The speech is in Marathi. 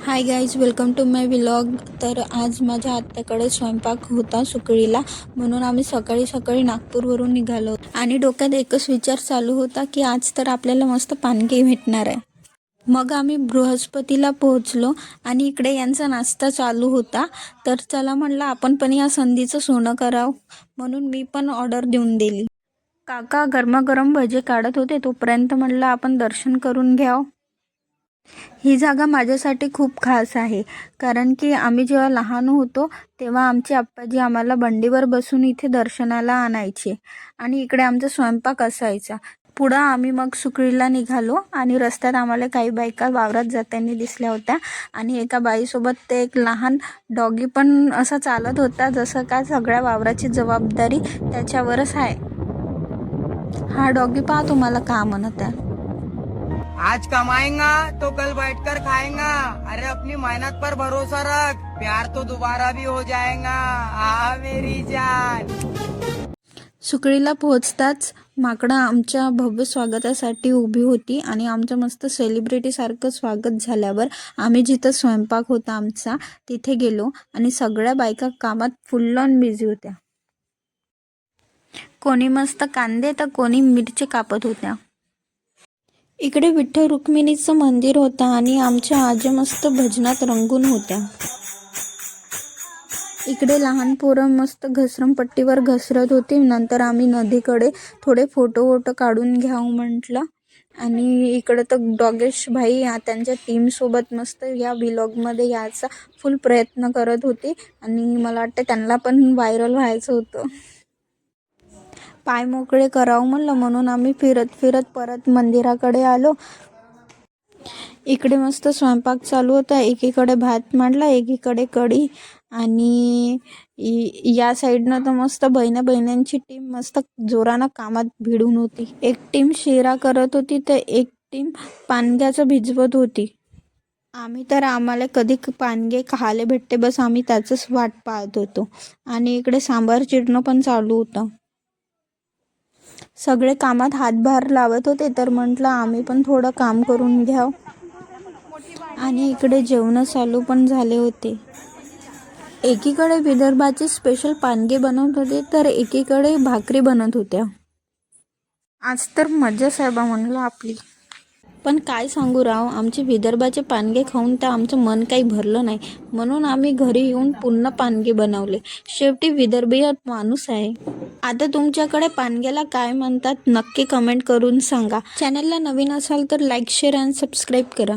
High guys, welcome to my vlog. तर आज माझ्या आत्याकडे स्वयंपाक होता सुकळीला, म्हणून आम्ही सकाळी सकाळी नागपूरवरून निघालो आणि डोक्यात एकच विचार चालू होता की आज तर आपल्याला मस्त पानगी भेटणार आहे. मग आम्ही बृहस्पतीला पोहोचलो आणि इकडे यांचा नाश्ता चालू होता. तर चला म्हणलं आपण पण या संधीचं सोनं करावं, म्हणून मी पण ऑर्डर देऊन दिली. काका गरमागरम भजे काढत होते, तोपर्यंत म्हणलं आपण दर्शन करून घ्यावं. ही जागा माझ्यासाठी खूप खास आहे, कारण की आम्ही जेव्हा लहान होतो तेव्हा आमची आप्पाजी आम्हाला बंडीवर बसून इथे दर्शनाला आणायचे आणि इकडे आमचा स्वयंपाक असायचा. पुढं आम्ही मग सुकळीला निघालो आणि रस्त्यात आम्हाला काही बायका वावरात जाताना दिसल्या होत्या आणि एका बाईसोबत ते एक लहान डॉगी पण असा चालत होता, जसं का सगळ्या वावराची जबाबदारी त्याच्यावरच आहे. हा डॉगी पहा तुम्हाला का म्हणत आहे. आज कमाएगा तो कल बैठकर खाएगा। अरे अपनी मेहनत पर भरोसा रख, प्यार तो दोबारा भी हो जाएगा। आ मेरी जान। सुकळीला पोहोचताच माकडं आमच्या भव्य स्वागतासाठी उभी होती आणि आमचं मस्त सेलिब्रिटीसारखं स्वागत झाल्यावर आम्ही जिथं स्वयंपाक होता आमचा तिथे गेलो आणि सगळ्या बायका कामात फुल ऑन बिझी होत्या. कोणी मस्त कांदे तर कोणी मिरची कापत होत्या. इकडे विठ्ठल रुक्मिणीचं मंदिर होतं आणि आमच्या आजी मस्त भजनात रंगून होत्या. इकडे लहान पोरं मस्त घसरमपट्टीवर घसरत होती. नंतर आम्ही नदीकडे थोडे फोटो काढून घ्यावं म्हटलं आणि इकडे तर डॉगेश भाई त्यांच्या टीमसोबत मस्त या व्लॉगमध्ये यायचा फुल प्रयत्न करत होते आणि मला वाटतं त्यांना पण व्हायरल व्हायचं होतं. पाय मोकळे करावं म्हणलं, म्हणून आम्ही फिरत फिरत परत मंदिराकडे आलो. इकडे मस्त स्वयंपाक चालू होता. एकीकडे भात मांडला, एकीकडे कढी आणि या साईडनं तर मस्त बहिण्यांची टीम मस्त जोरानं कामात भिडून होती. एक टीम शिरा करत होती तर एक टीम पानग्याचं भिजवत होती. आम्ही तर आम्हाला कधी पानगे खायला भेटते बस आम्ही त्याचंच वाट पाहत होतो. आणि इकडे सांबार चिरणं पण चालू होतं. सगळे कामात हातभार लावत होते, तर म्हटलं आम्ही पण थोडं काम करून घ्यावं. आणि इकडे जेवण चालू पण झाले होते. एकीकडे विदर्भाचे स्पेशल पानगे बनवत होते तर एकीकडे भाकरी बनत होत्या. आज तर मजा साहेबा म्हणलं आपली. पण काय सांगू राव, आमचे विदर्भाचे पानगे खाऊन तर आमचं मन काही भरलं नाही, म्हणून आम्ही घरी येऊन पुन्हा पानगे बनवले. शेवटी विदर्भीय माणूस आहे. आता तुमच्याकडे पानग्याला काय म्हणतात नक्की कमेंट करून सांगा. चॅनलला नवीन असाल तर लाईक, शेअर आणि सबस्क्राईब करा.